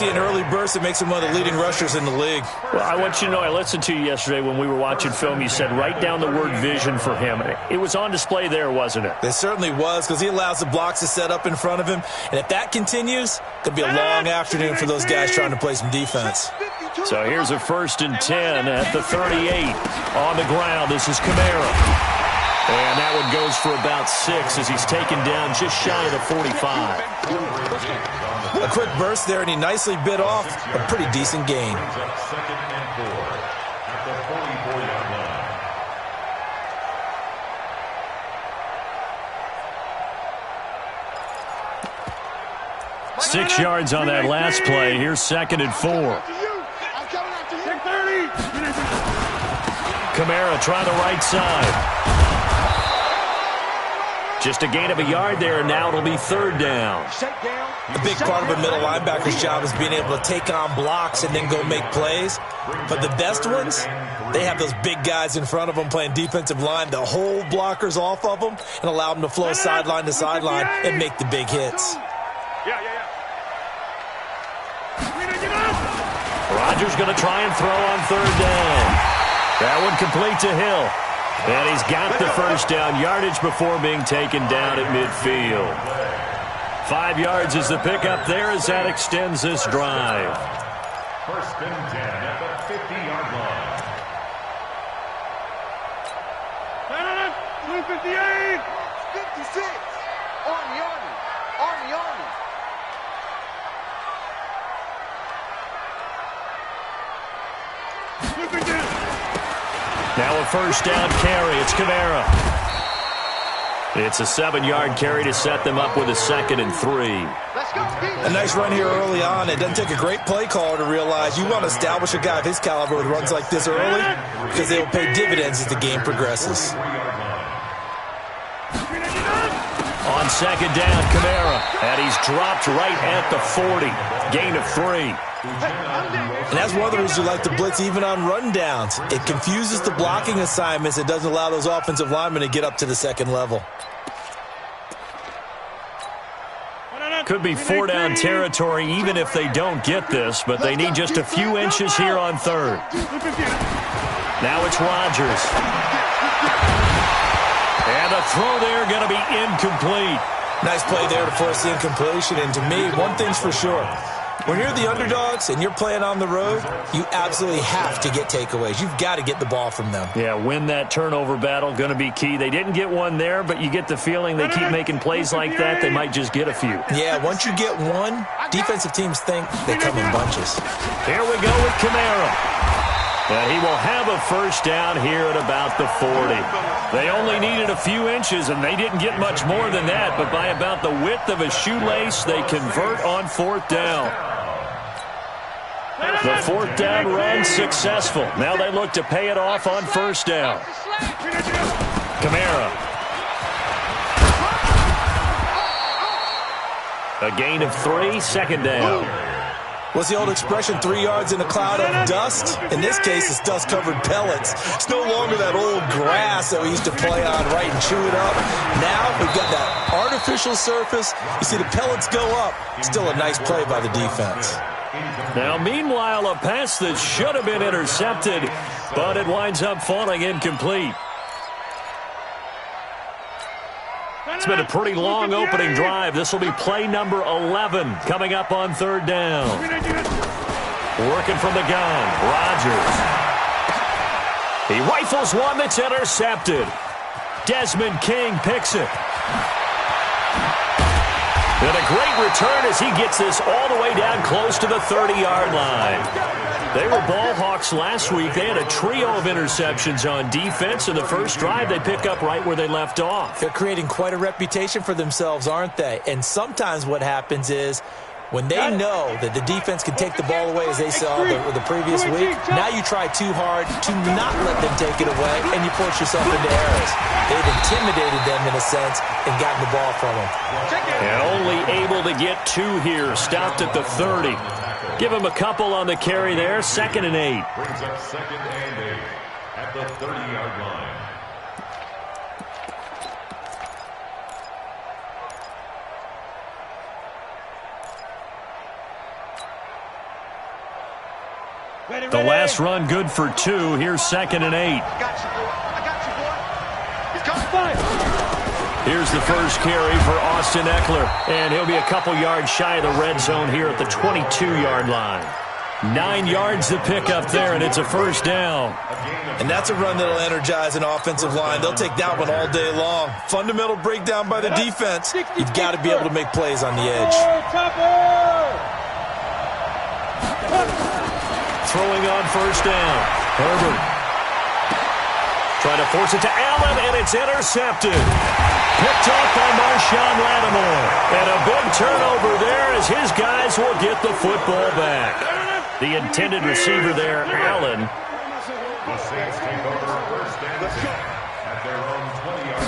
An early burst that makes him one of the leading rushers in the league. Well, I want you to know, I listened to you yesterday when we were watching film. You said write down the word vision for him. It was on display there, wasn't it? It certainly was, because he allows the blocks to set up in front of him. And if that continues, it could be a long afternoon for those guys trying to play some defense. So here's a 1st and 10 at the 38. On the ground, this is Kamara. And that one goes for about 6 as he's taken down just shy of the 45. A quick burst there, and he nicely bit off a pretty decent gain. Second and 4 at the 44-yard line. 6 yards on that last play. Here's 2nd and 4. Kamara trying the right side. Just a gain of a yard there, and now it'll be 3rd down. A big part of a middle linebacker's job is being able to take on blocks and then go make plays. But the best ones, they have those big guys in front of them playing defensive line to hold blockers off of them and allow them to flow sideline to sideline and make the big hits. Rodgers going to try and throw on 3rd down. That one complete to Hill. And he's got the 1st down yardage before being taken down at midfield. 5 yards is the pickup there as that extends this drive. 1st and 10 at the 50-yard line. 258. 56. Army. Now a 1st down carry. It's Kamara. It's a 7-yard carry to set them up with a 2nd and 3. A nice run here early on. It doesn't take a great play caller to realize you want to establish a guy of his caliber with runs like this early because they will pay dividends as the game progresses. On 2nd down, Kamara. And he's dropped right at the 40. Gain of 3. And that's one of the reasons you like to blitz even on rundowns. It confuses the blocking assignments. It doesn't allow those offensive linemen to get up to the 2nd level. Could be 4-down territory even if they don't get this, but they need just a few inches here on 3rd. Now it's Rodgers. And a throw there going to be incomplete. Nice play there to force the incompletion. And to me, one thing's for sure. When you're the underdogs and you're playing on the road, you absolutely have to get takeaways. You've got to get the ball from them. Yeah, win that turnover battle, going to be key. They didn't get one there, but you get the feeling they keep making plays like that, they might just get a few. Yeah, once you get one, defensive teams think they come in bunches. Here we go with Kamara. And he will have a 1st down here at about the 40. They only needed a few inches, and they didn't get much more than that, but by about the width of a shoelace, they convert on 4th down. The 4th down run successful. Now they look to pay it off on 1st down. Kamara. A gain of 3, 2nd down. What's the old expression, 3 yards in a cloud of dust? In this case, it's dust-covered pellets. It's no longer that old grass that we used to play on, right, and chew it up. Now we've got that artificial surface. You see the pellets go up. Still a nice play by the defense. Now, meanwhile, a pass that should have been intercepted, but it winds up falling incomplete. It's been a pretty long opening drive. This will be play number 11 coming up on 3rd down. Working from the gun, Rodgers. He rifles one that's intercepted. Desmond King picks it. And a great return as he gets this all the way down close to the 30-yard line. They were ball hawks last week. They had a trio of interceptions on defense. In the first drive, they pick up right where they left off. They're creating quite a reputation for themselves, aren't they? And sometimes what happens is when they know that the defense can take the ball away, as they saw the previous week, now you try too hard to not let them take it away, and you force yourself into errors. They've intimidated them in a sense and gotten the ball from them. And only able to get 2 here, stopped at the 30. Give him a couple on the carry there, 2nd and 8. Brings up 2nd and 8 at the 30-yard line. The last run good for 2. Here's 2nd and 8. I got you, boy. I got you, boy. He's coming. Here's the first carry for Austin Ekeler, and he'll be a couple yards shy of the red zone here at the 22-yard line. 9 yards to pick up there, and it's a first down. And that's a run that'll energize an offensive line. They'll take that one all day long. Fundamental breakdown by the defense. You've got to be able to make plays on the edge. Throwing on first down. Herbert trying to force it to Allen, and it's intercepted. Picked off by Marshawn Lattimore. And a big turnover there as his guys will get the football back. The intended receiver there, Allen. The Saints take over first and 10 at their own 20-yard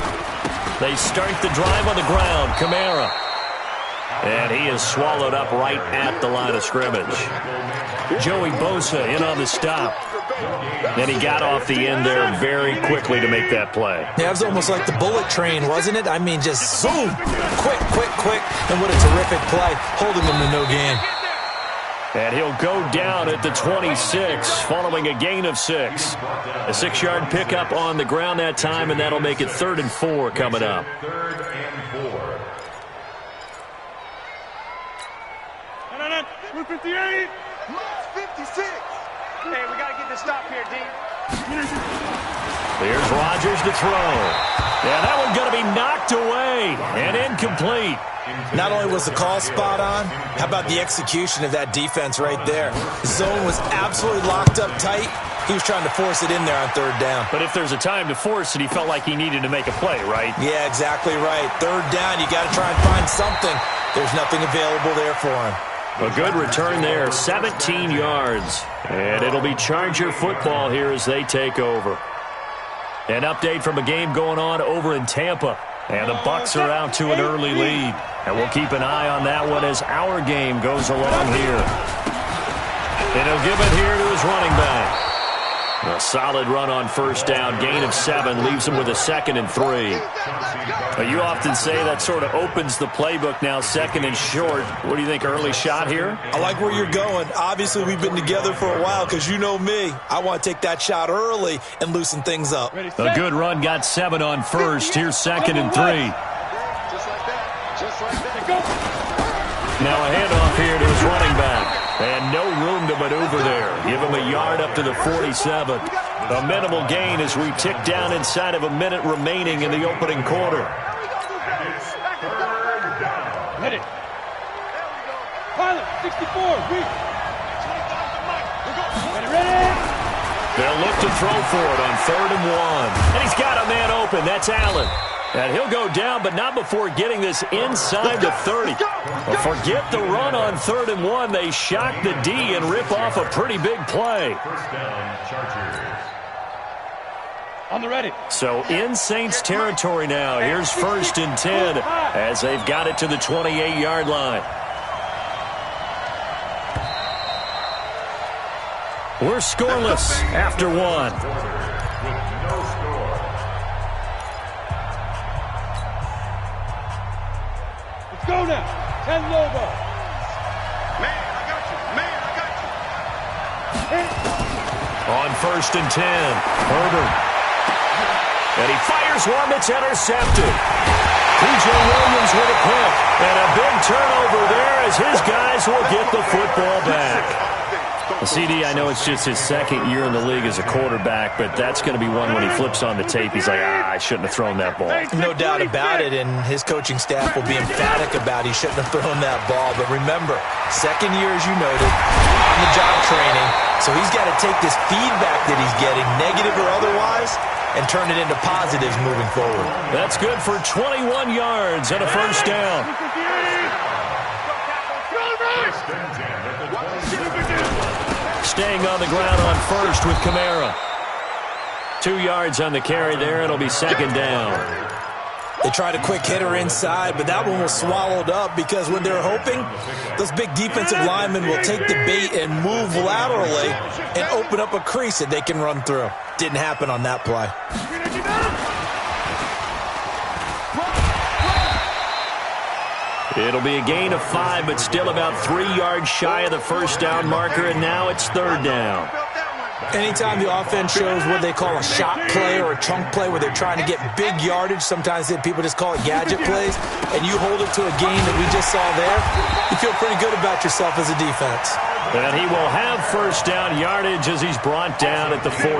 line. They start the drive on the ground. Kamara. And he is swallowed up right at the line of scrimmage. Joey Bosa in on the stop. And he got off the end there very quickly to make that play. Yeah, it was almost like the bullet train, wasn't it? I mean, just zoom, quick, quick, quick. And what a terrific play, holding them to no gain. And he'll go down at the 26 following a gain of 6. A 6-yard pickup on the ground that time, and that'll make it 3rd and 4 coming up. 3rd and 4. 58. 56. Hey, we got to get this stop here, D. Here's Rodgers to throw. Yeah, that one's going to be knocked away and incomplete. Not only was the call spot on, how about the execution of that defense right there? The zone was absolutely locked up tight. He was trying to force it in there on 3rd down. But if there's a time to force it, he felt like he needed to make a play, right? Yeah, exactly right. 3rd down, you got to try and find something. There's nothing available there for him. A good return there, 17 yards. And it'll be Charger football here as they take over. An update from a game going on over in Tampa. And the Bucs are out to an early lead. And we'll keep an eye on that one as our game goes along here. And he'll give it here to his running back. A solid run on first down. Gain of 7 leaves him with a 2nd and 3. You often say that sort of opens the playbook now, 2nd and short. What do you think, early shot here? I like where you're going. Obviously, we've been together for a while because you know me. I want to take that shot early and loosen things up. A good run, got 7 on first. Here's 2nd and 3. Just like that. Just like that. Now a handoff here to his running back. And no room to maneuver there. Give him a yard up to the 47. A minimal gain as we tick down inside of a minute remaining in the opening quarter. Hit it. Pilot, 64, weak. Ready. They'll look to throw for it on 3rd and 1. And he's got a man open. That's Allen. And he'll go down, but not before getting this inside the 30. Well, forget the run on 3rd and 1. They shock the D and rip off a pretty big play. First down, Chargers. On the ready. So in Saints territory now. Here's 1st and 10 as they've got it to the 28-yard line. We're scoreless after 1. Go now. 10 Lobo. Man, I got you. Man, I got you. On 1st and 10, Herbert. And he fires one that's intercepted. P.J. Williams with a pick. And a big turnover there as his guys will get the football back. CD, I know it's just his 2nd year in the league as a quarterback, but that's going to be one when he flips on the tape. He's like, I shouldn't have thrown that ball. No doubt about it, and his coaching staff will be emphatic about he shouldn't have thrown that ball. But remember, 2nd year, as you noted, on the job training, so he's got to take this feedback that he's getting, negative or otherwise, and turn it into positives moving forward. That's good for 21 yards and a first down. First and 10 at the 20. Staying on the ground on 1st with Kamara. 2 yards on the carry there. It'll be 2nd down. They tried a quick hitter inside, but that one was swallowed up because when they're hoping, those big defensive linemen will take the bait and move laterally and open up a crease that they can run through. Didn't happen on that play. It'll be a gain of 5, but still about 3 yards shy of the first down marker, and now it's third down. Anytime the offense shows what they call a shot play or a chunk play where they're trying to get big yardage, sometimes people just call it gadget plays, and you hold it to a gain that we just saw there, you feel pretty good about yourself as a defense. And he will have first down yardage as he's brought down at the 41.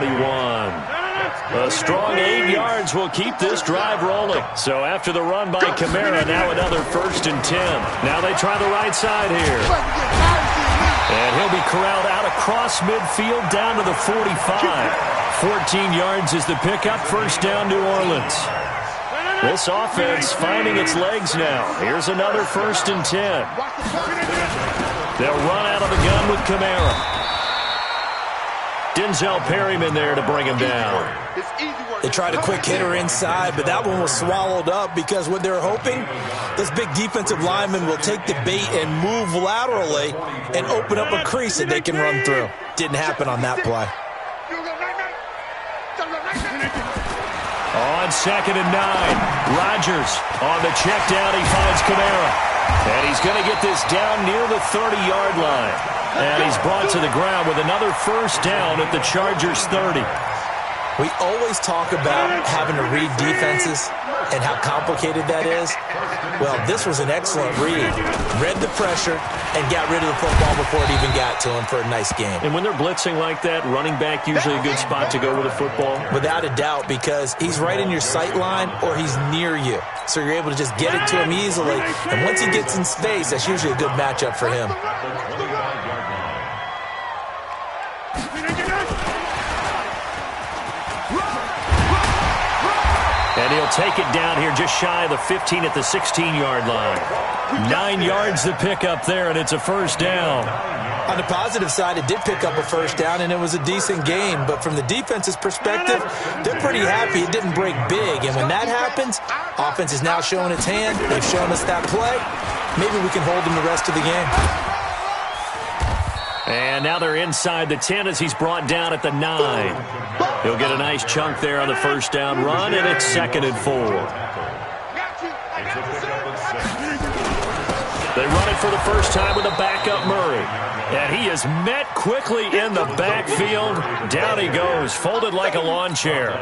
A strong 8 yards will keep this drive rolling. So after the run by Kamara, now another 1st and 10. Now they try the right side here. And he'll be corralled out across midfield down to the 45. 14 yards is the pickup. First down, New Orleans. This offense finding its legs now. Here's another 1st and 10. They'll run out of the gun with Kamara. Denzel Perryman there to bring him down. They tried a quick hitter inside, but that one was swallowed up because what they're hoping, this big defensive lineman will take the bait and move laterally and open up a crease that they can run through. Didn't happen on that play. On 2nd and 9, Rodgers on the check down. He finds Kamara. And he's going to get this down near the 30-yard line. And he's brought to the ground with another first down at the Chargers' 30. We always talk about having to read defenses and how complicated that is. Well, this was an excellent read. Read the pressure and got rid of the football before it even got to him for a nice game. And when they're blitzing like that, running back usually a good spot to go with a football? Without a doubt, because he's right in your sight line or he's near you. So you're able to just get it to him easily. And once he gets in space, that's usually a good matchup for him. And he'll take it down here just shy of the 15 at the 16-yard line. 9 yards to pick up there, and it's a first down. On the positive side, it did pick up a first down, and it was a decent gain. But from the defense's perspective, they're pretty happy it didn't break big. And when that happens, offense is now showing its hand. They've shown us that play. Maybe we can hold them the rest of the game. And now they're inside the 10 as he's brought down at the 9. He'll get a nice chunk there on the first down run, and it's 2nd and 4. They run it for the first time with a backup Murray. And he is met quickly in the backfield. Down he goes, folded like a lawn chair.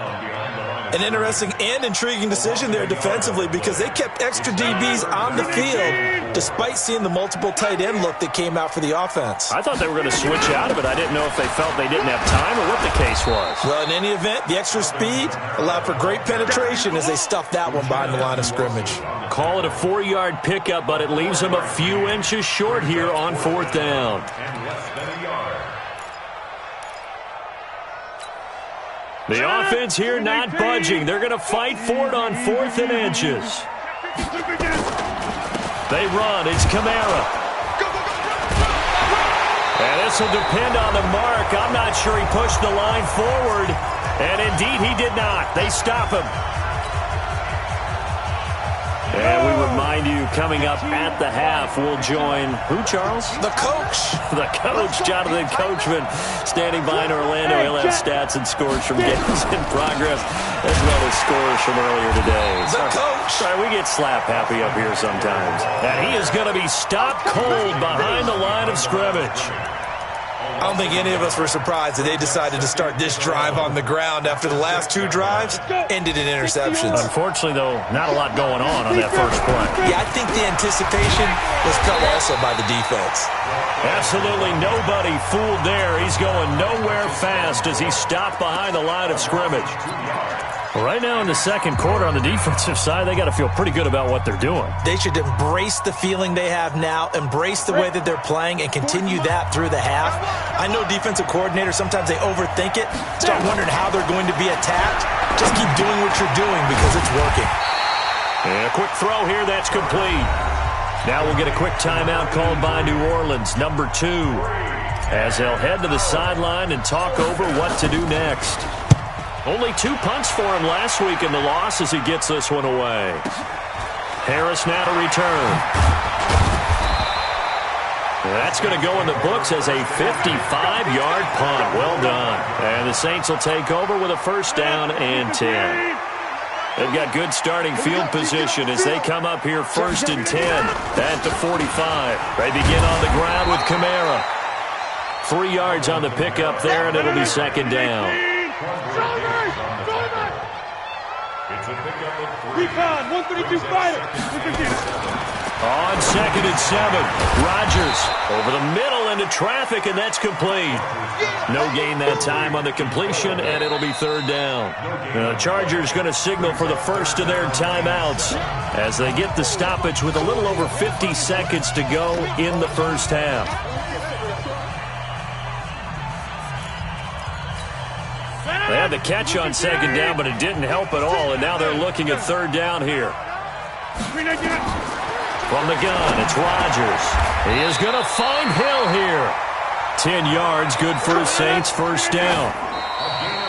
An interesting and intriguing decision there defensively because they kept extra DBs on the field despite seeing the multiple tight end look that came out for the offense. I thought they were going to switch out of it. I didn't know if they felt they didn't have time or what the case was. Well, in any event, the extra speed allowed for great penetration as they stuffed that one behind the line of scrimmage. Call it a 4-yard pickup, but it leaves them a few inches short here on 4th down. The offense here not budging. They're going to fight for it on 4th and inches. They run. It's Kamara. And this will depend on the mark. I'm not sure he pushed the line forward. And indeed, he did not. They stop him. And we remind you, coming up at the half, we'll join who, Charles? The coach. The coach, Jonathan Coachman, standing by in Orlando. He'll have stats and scores from games in progress, as well as scores from earlier today. The coach. Sorry, we get slap happy up here sometimes. And he is going to be stopped cold behind the line of scrimmage. I don't think any of us were surprised that they decided to start this drive on the ground after the last 2 drives ended in interceptions. Unfortunately, though, not a lot going on that first play. Yeah, I think the anticipation was cut also by the defense. Absolutely nobody fooled there. He's going nowhere fast as he's stopped behind the line of scrimmage. Right now in the second quarter on the defensive side, they got to feel pretty good about what they're doing. They should embrace the feeling they have now, embrace the way that they're playing, and continue that through the half. I know defensive coordinators, sometimes they overthink it, start wondering how they're going to be attacked. Just keep doing what you're doing because it's working. And a quick throw here, that's complete. Now we'll get a quick timeout called by New Orleans, number 2, as they'll head to the sideline and talk over what to do next. Only 2 punts for him last week in the loss as he gets this one away. Harris now to return. That's going to go in the books as a 55-yard punt. Well done. And the Saints will take over with a first down and 10. They've got good starting field position as they come up here 1st and 10 at the 45. They begin on the ground with Kamara. 3 yards on the pickup there, and it'll be 2nd down. It's a pickup of 3. Recon, 132 fighter. On 2nd and 7, Rodgers over the middle into traffic, and that's complete. No gain that time on the completion, and it'll be 3rd down. The Chargers going to signal for the first of their timeouts as they get the stoppage with a little over 50 seconds to go in the first half. They had the catch on 2nd down, but it didn't help at all, and now they're looking at 3rd down here. From the gun, it's Rodgers. He is going to find Hill here. 10 yards, good for the Saints, 1st down.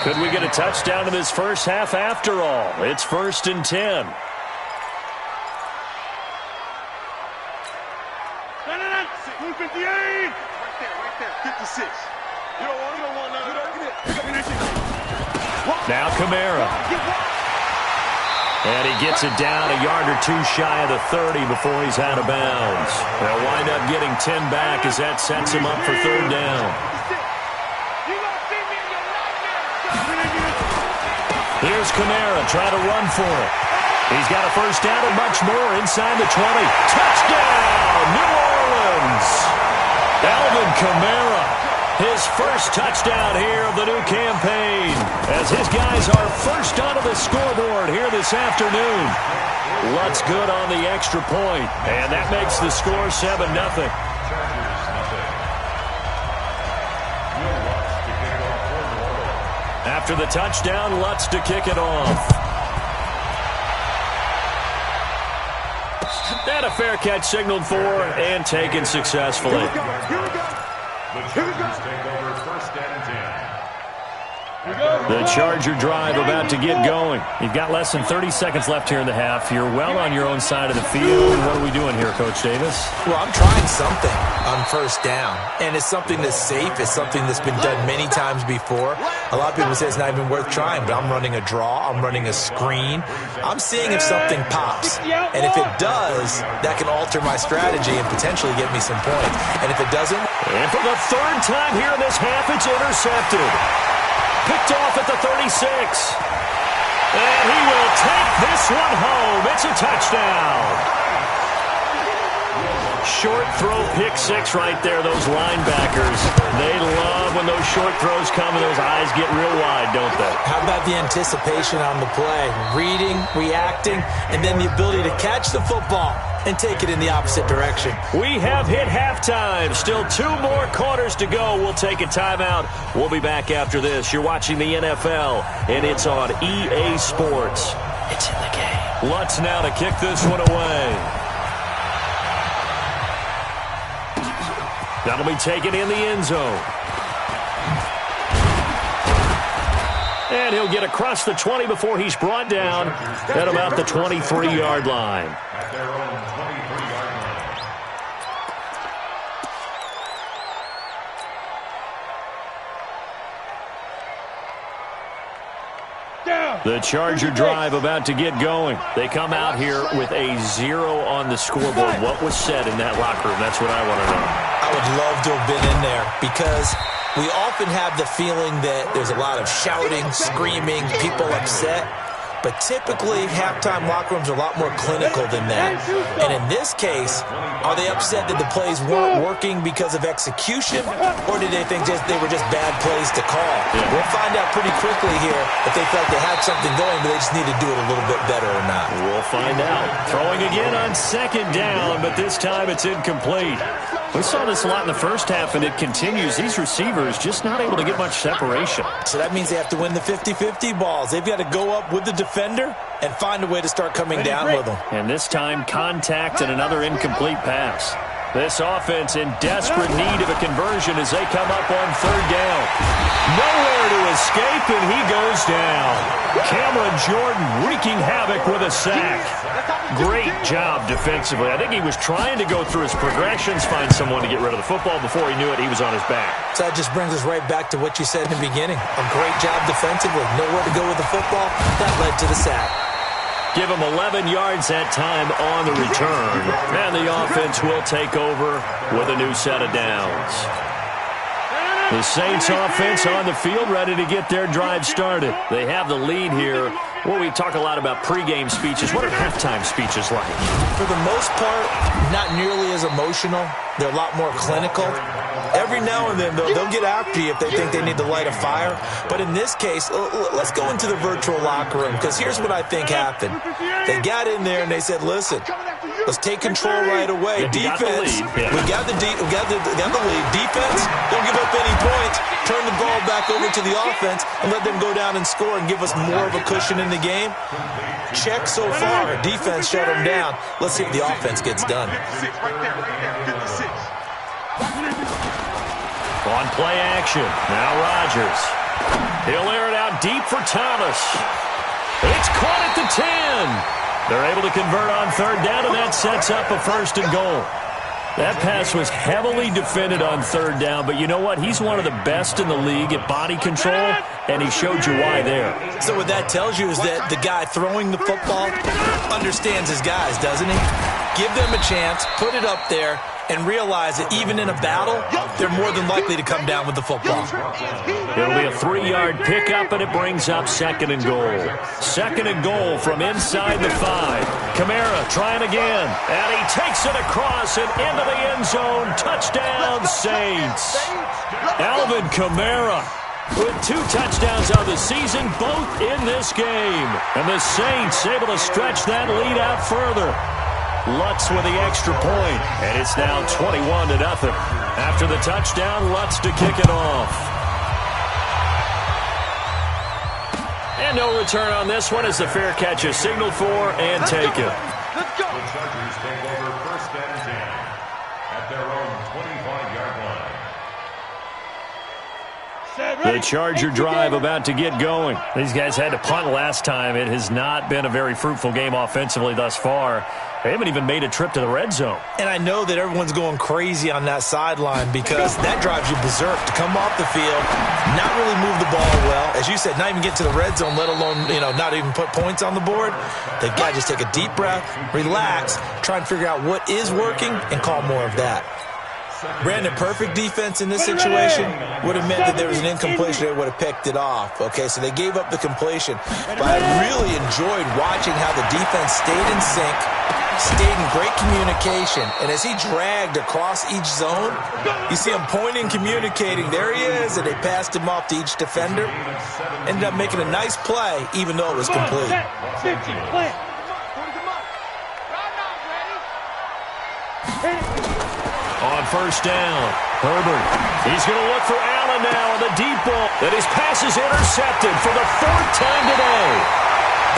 Could we get a touchdown in this first half after all? It's 1st and 10. Right there, 56. You don't want none of that. Now Kamara. And he gets it down a yard or 2 shy of the 30 before he's out of bounds. They'll wind up getting 10 back as that sets him up for 3rd down. Here's Kamara trying to run for it. He's got a 1st down and much more inside the 20. Touchdown, New Orleans! Alvin Kamara. His first touchdown here of the new campaign as his guys are first onto the scoreboard here this afternoon. Lutz good on the extra point, and that makes the score 7-0. After the touchdown, Lutz to kick it off. And a fair catch signaled for and taken successfully. The Chargers take over 1st and 10. The Charger drive about to get going. You've got less than 30 seconds left here in the half. You're well on your own side of the field. What are we doing here, Coach Davis? Well, I'm trying something on 1st down, and it's something that's safe. It's something that's been done many times before. A lot of people say it's not even worth trying, but I'm running a draw. I'm running a screen. I'm seeing if something pops, and if it does, that can alter my strategy and potentially get me some points. And if it doesn't... And for the 3rd time here in this half, it's intercepted. Picked off at the 36. And he will take this one home. It's a touchdown. Short throw, pick 6 right there. Those linebackers, they love when those short throws come and those eyes get real wide, don't they? How about the anticipation on the play? Reading, reacting, and then the ability to catch the football and take it in the opposite direction. We have hit halftime. Still 2 more quarters to go. We'll take a timeout. We'll be back after this. You're watching the NFL, and it's on EA Sports. It's in the game. Lutz now to kick this one away. That'll be taken in the end zone. And he'll get across the 20 before he's brought down at about the 23-yard line. At their own 23-yard line. The Charger drive about to get going. They come out here with a 0 on the scoreboard. What was said in that locker room? That's what I want to know. I would love to have been in there because we often have the feeling that there's a lot of shouting, screaming, people upset. But typically, halftime locker rooms are a lot more clinical than that. And in this case, are they upset that the plays weren't working because of execution, or did they think they were just bad plays to call? Yeah. We'll find out pretty quickly here if they felt they had something going, but they just need to do it a little bit better or not. We'll find out. Throwing again on 2nd down, but this time it's incomplete. We saw this a lot in the first half, and it continues. These receivers just not able to get much separation. So that means they have to win the 50-50 balls. They've got to go up with the defender and find a way to start coming down with them. And this time, contact and another incomplete pass. This offense in desperate need of a conversion as they come up on 3rd down. Nowhere to escape, and he goes down. Cameron Jordan wreaking havoc with a sack. Great job defensively. I think he was trying to go through his progressions, find someone to get rid of the football. Before he knew it, he was on his back. So that just brings us right back to what you said in the beginning. A great job defensively. Nowhere to go with the football. That led to the sack. Give them 11 yards that time on the return. And the offense will take over with a new set of downs. The Saints offense on the field, ready to get their drive started. They have the lead here. Well, we talk a lot about pregame speeches. What are halftime speeches like? For the most part, not nearly as emotional. They're a lot more clinical. Every now and then, they'll get after you if they think they need to light a fire. But in this case, let's go into the virtual locker room, because here's what I think happened. They got in there and they said, listen, let's take control right away. Defense, we got the lead. Defense, don't give up any points. Turn the ball back over to the offense and let them go down and score and give us more of a cushion in the game. Check so far. Defense shut them down. Let's see if the offense gets done. On play action, now Rodgers. He'll air it out deep for Thomas. It's caught at the 10. They're able to convert on third down, and that sets up a 1st and goal. That pass was heavily defended on third down, but you know what? He's one of the best in the league at body control, and he showed you why there. So what that tells you is that the guy throwing the football understands his guys, doesn't he? Give them a chance, put it up there, and realize that even in a battle, they're more than likely to come down with the football. It'll be a 3-yard pickup, and it brings up 2nd and goal. 2nd and goal from inside the 5. Kamara trying again, and he takes it across and into the end zone. Touchdown, Saints. Alvin Kamara with 2 touchdowns on the season, both in this game. And the Saints able to stretch that lead out further. Lutz with the extra point, and it's now 21-0. After the touchdown, Lutz to kick it off. And no return on this one as the fair catch is signaled for and taken. Let's go. The Chargers take over 1st and 10 at their own 25-yard line. The Charger drive about to get going. These guys had to punt last time. It has not been a very fruitful game offensively thus far. They haven't even made a trip to the red zone. And I know that everyone's going crazy on that sideline because that drives you berserk to come off the field, not really move the ball well. As you said, not even get to the red zone, let alone, not even put points on the board. They've got to just take a deep breath, relax, try and figure out what is working, and call more of that. Brandon, perfect defense in this situation would have meant that there was an incompletion. They would have picked it off. Okay, so they gave up the completion. But I really enjoyed watching how the defense stayed in sync, stayed in great communication. And as he dragged across each zone, you see him pointing, communicating. There he is, and they passed him off to each defender. Ended up making a nice play, even though it was complete. On 1st down, Herbert. He's going to look for Allen now on the deep ball. And his pass is intercepted for the 4th time today.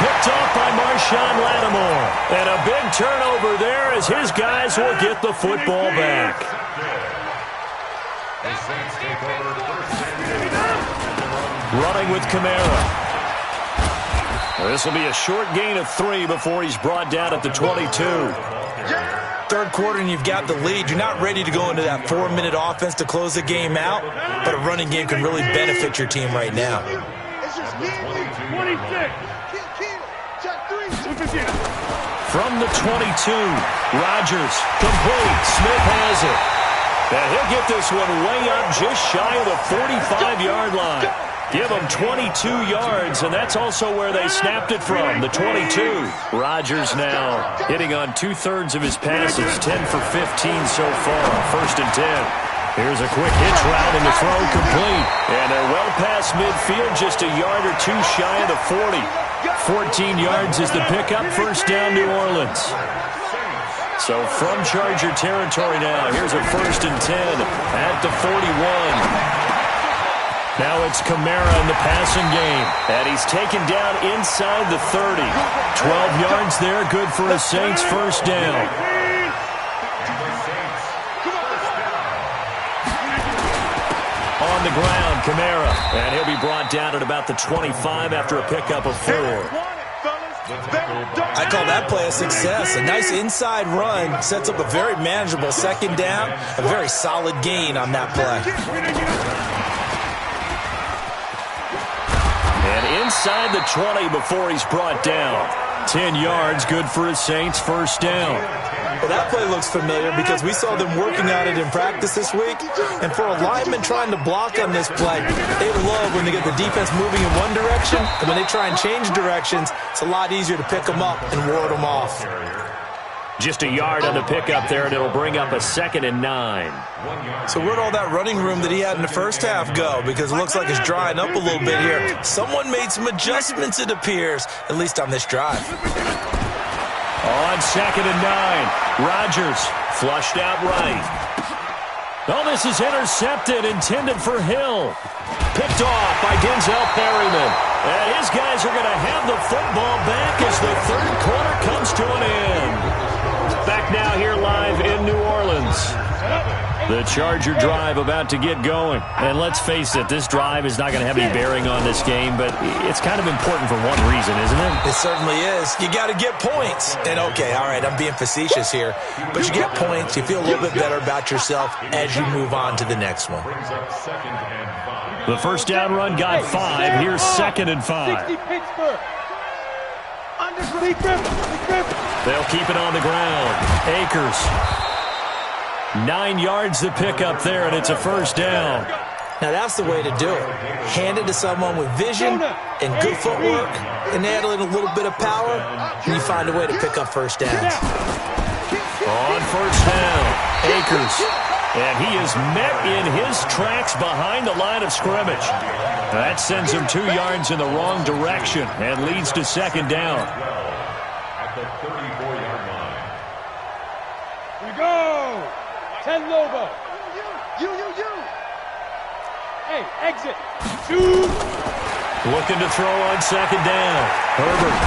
Picked off by Marshawn Lattimore. And a big turnover there as his guys will get the football back. Running with Kamara. This will be a short gain of 3 before he's brought down at the 22. Third quarter and you've got the lead. You're not ready to go into that 4-minute offense to close the game out, but a running game can really benefit your team right now. 26. From the 22, Rodgers, complete. Smith has it. And he'll get this one way up just shy of the 45-yard line. Give them 22 yards, and that's also where they snapped it from, the 22. Rodgers now hitting on 2/3 of his passes, 10 for 15 so far, 1st and 10. Here's a quick hitch route, and the throw complete. And they're well past midfield, just a yard or 2 shy of the 40. 14 yards is the pickup, 1st down New Orleans. So from Charger territory now, here's a 1st and 10 at the 41. Now it's Kamara in the passing game. And he's taken down inside the 30. 12 yards there, good for a Saints 1st down. On the ground, Kamara. And he'll be brought down at about the 25 after a pickup of 4. I call that play a success. A nice inside run sets up a very manageable 2nd down. A very solid gain on that play. And inside the 20 before he's brought down. 10 yards, good for a Saints first down. Well, that play looks familiar because we saw them working on it in practice this week. And for a lineman trying to block on this play, they love when they get the defense moving in one direction. And when they try and change directions, it's a lot easier to pick them up and ward them off. Just a yard on the pickup there, and it'll bring up a 2nd and 9. So where'd all that running room that he had in the first half go? Because it looks like it's drying up a little bit here. Someone made some adjustments, it appears, at least on this drive. On 2nd and 9, Rodgers flushed out right. Oh, this is intercepted, intended for Hill. Picked off by Denzel Perryman. And his guys are going to have the football back as the third quarter comes to an end. Back now here live in New Orleans. The Charger drive about to get going. And let's face it, this drive is not going to have any bearing on this game, but it's kind of important for one reason, isn't it? It certainly is. You got to get points. And okay, all right, I'm being facetious here, but you get points, you feel a little bit better about yourself as you move on to the next one. The first down run got 5. Here's 2nd and 5. They'll keep it on the ground. Akers. 9 yards to pick up there, and it's a first down. Now, that's the way to do it. Hand it to someone with vision and good footwork, and add a little bit of power, and you find a way to pick up first downs. On first down, Akers. And he is met in his tracks behind the line of scrimmage. That sends him 2 yards in the wrong direction and leads to 2nd down. At the 34-yard line. Here we go. 10 Lobo. You. Hey, exit. Shoot. Looking to throw on 2nd down. Herbert.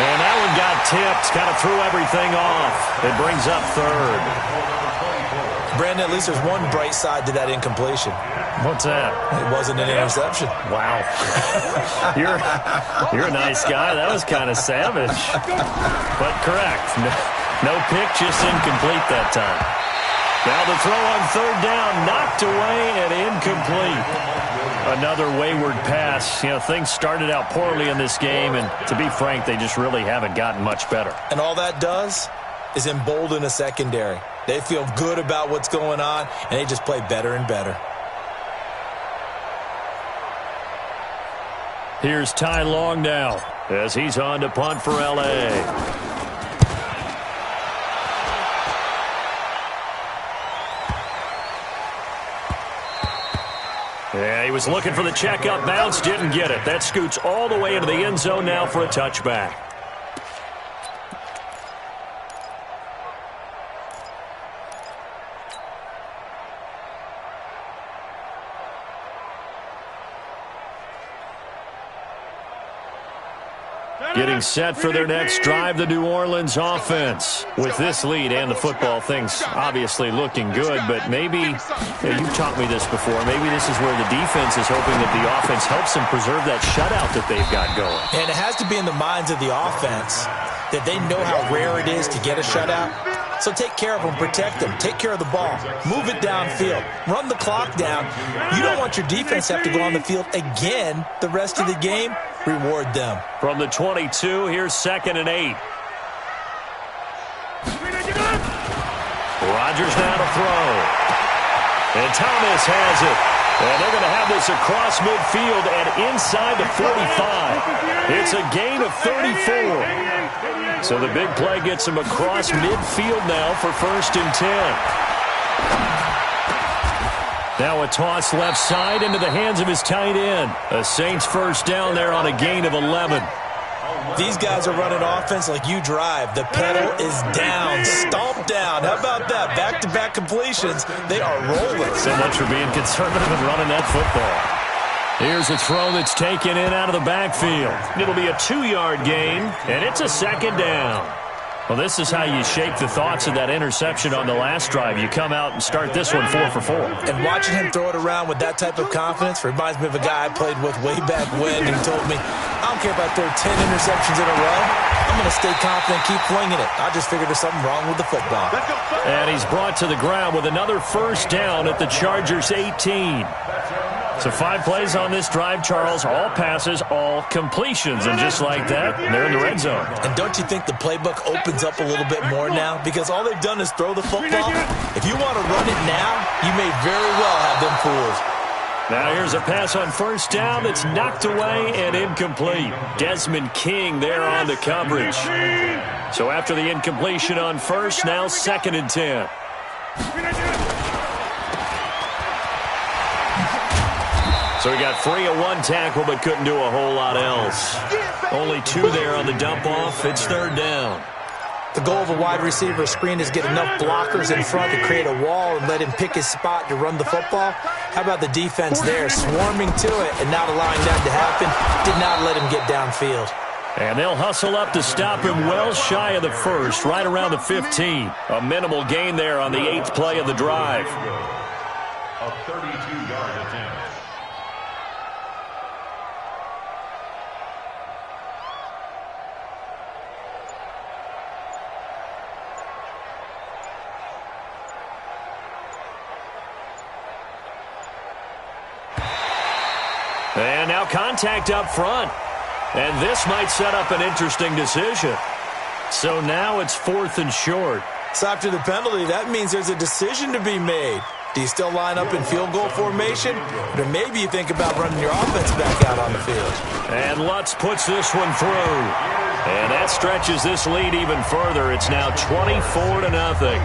And that one got tipped. Kind of threw everything off. It brings up 3rd. Brandon, at least there's one bright side to that incompletion. What's that? It wasn't an interception. Wow. You're a nice guy. That was kind of savage. But correct. No pick, just incomplete that time. Now the throw on 3rd down, knocked away and incomplete. Another wayward pass. You know, things started out poorly in this game, and to be frank, they just really haven't gotten much better. And all that does is embolden a secondary. They feel good about what's going on, and they just play better and better. Here's Ty Long now as he's on to punt for L.A. Yeah, he was looking for the checkup bounce, didn't get it. That scoots all the way into the end zone now for a touchback. Getting set for their next drive, the New Orleans offense. With this lead and the football, things obviously looking good, but maybe, you've taught me this before, maybe this is where the defense is hoping that the offense helps them preserve that shutout that they've got going. And it has to be in the minds of the offense that they know how rare it is to get a shutout. So take care of them, protect them, take care of the ball, move it downfield, run the clock down. You don't want your defense to have to go on the field again the rest of the game. Reward them. From the 22, here's 2nd and 8. Rodgers now to throw. And Thomas has it. And they're going to have this across midfield and inside the 45. It's a gain of 34. So the big play gets him across midfield now for 1st and 10. Now a toss left side into the hands of his tight end. A Saints first down there on a gain of 11. These guys are running offense like you drive. The pedal is down, stomp down. How about that? Back-to-back completions. They are rolling. So much for being conservative and running that football. Here's a throw that's taken in out of the backfield. It'll be a 2-yard gain, and it's a 2nd down. Well, this is how you shake the thoughts of that interception on the last drive. You come out and start this one 4 for 4. And watching him throw it around with that type of confidence reminds me of a guy I played with way back when who told me, I don't care if I throw 10 interceptions in a row. I'm going to stay confident, keep flinging it. I just figured there's something wrong with the football. And he's brought to the ground with another first down at the Chargers' 18. So 5 plays on this drive, Charles. All passes, all completions. And just like that, they're in the red zone. And don't you think the playbook opens up a little bit more now? Because all they've done is throw the football. If you want to run it now, you may very well have them fooled. Now here's a pass on first down that's knocked away and incomplete. Desmond King there on the coverage. So after the incompletion on first, now 2nd and 10. So he got free of 1 tackle but couldn't do a whole lot else. Only 2 there on the dump off. It's 3rd down. The goal of a wide receiver screen is get enough blockers in front to create a wall and let him pick his spot to run the football. How about the defense there, swarming to it and not allowing that to happen? Did not let him get downfield. And they'll hustle up to stop him well shy of the first, right around the 15. A minimal gain there on the 8th play of the drive. A 32-yard attempt. And now contact up front. And this might set up an interesting decision. So now it's 4th and short. So after the penalty, that means there's a decision to be made. Do you still line up in field goal formation? Or maybe you think about running your offense back out on the field. And Lutz puts this one through. And that stretches this lead even further. It's now 24-0.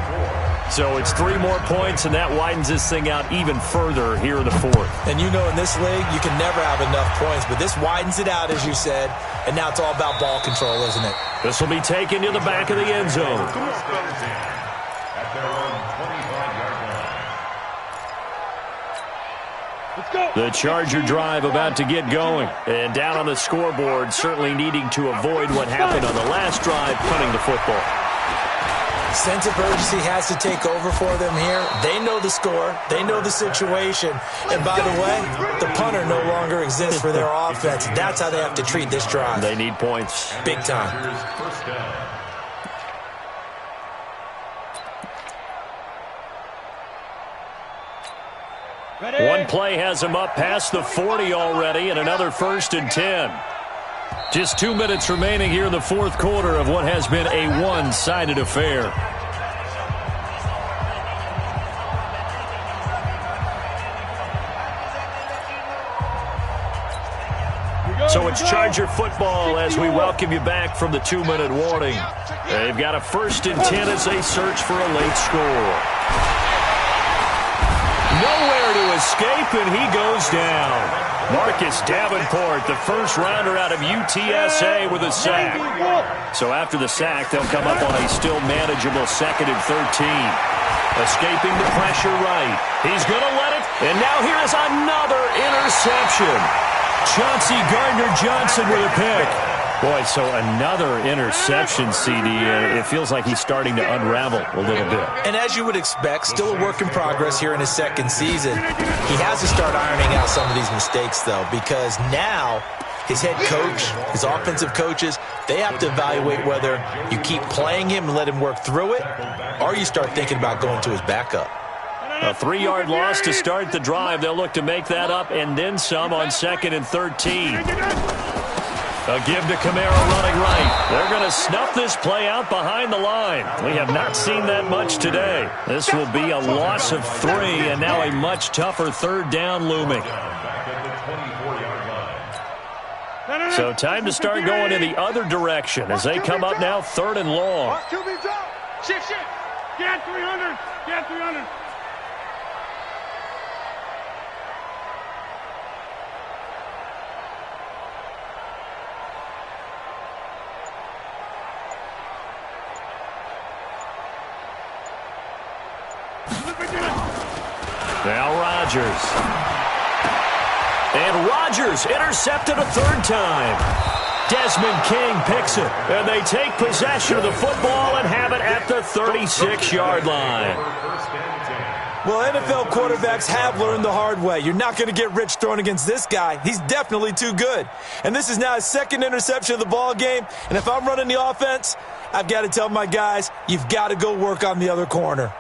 So it's 3 more points, and that widens this thing out even further here in the 4th. And you know in this league, you can never have enough points, but this widens it out, as you said, and now it's all about ball control, isn't it? This will be taken to the back of the end zone. At their own 25-yard line. Let's go. The Charger drive about to get going. And down on the scoreboard, certainly needing to avoid what happened on the last drive, punting the football. Sense of urgency has to take over for them here. They know the score. They know the situation. And by the way, the punter no longer exists for their offense. That's how they have to treat this drive. They need points. Big time. First down. Ready? One play has him up past the 40 already, and another 1st and 10. Just 2 minutes remaining here in the 4th quarter of what has been a one-sided affair. So it's Charger football as we welcome you back from the 2-minute warning. They've got a 1st and 10 as they search for a late score. Nowhere to escape, and he goes down. Marcus Davenport, the first rounder out of UTSA with a sack. So after the sack, they'll come up on a still manageable 2nd and 13. Escaping the pressure right. He's going to let it, and now here is another interception. Chauncey Gardner-Johnson with a pick. Boy, so another interception, CD. It feels like he's starting to unravel a little bit. And as you would expect, still a work in progress here in his 2nd season. He has to start ironing out some of these mistakes, though, because now his head coach, his offensive coaches, they have to evaluate whether you keep playing him and let him work through it, or you start thinking about going to his backup. A 3-yard loss to start the drive. They'll look to make that up and then some on 2nd and 13. A give to Kamara running right. They're going to snuff this play out behind the line. We have not seen that much today. This will be a loss of 3, and now a much tougher 3rd down looming. So time to start going in the other direction as they come up now 3rd and long. Shift. Get 300. Get 300. Now Rodgers. And Rodgers intercepted a 3rd time. Desmond King picks it. And they take possession of the football and have it at the 36-yard line. Well, NFL quarterbacks have learned the hard way. You're not going to get rich throwing against this guy. He's definitely too good. And this is now his 2nd interception of the ball game. And if I'm running the offense, I've got to tell my guys, you've got to go work on the other corner.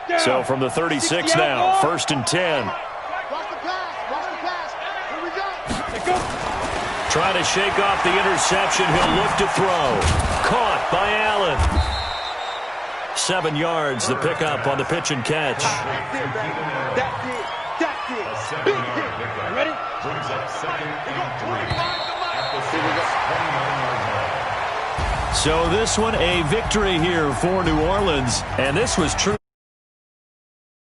So from the 36 now, 1st and 10. Watch the pass. Here we go. Trying to shake off the interception. He'll look to throw. Caught by Allen. 7 yards, the pickup on the pitch and catch. That's it. A 7-yard pickup. Ready? Brings up 2nd and 3 at the 29-yard line. So this one a victory here for New Orleans. And this was true.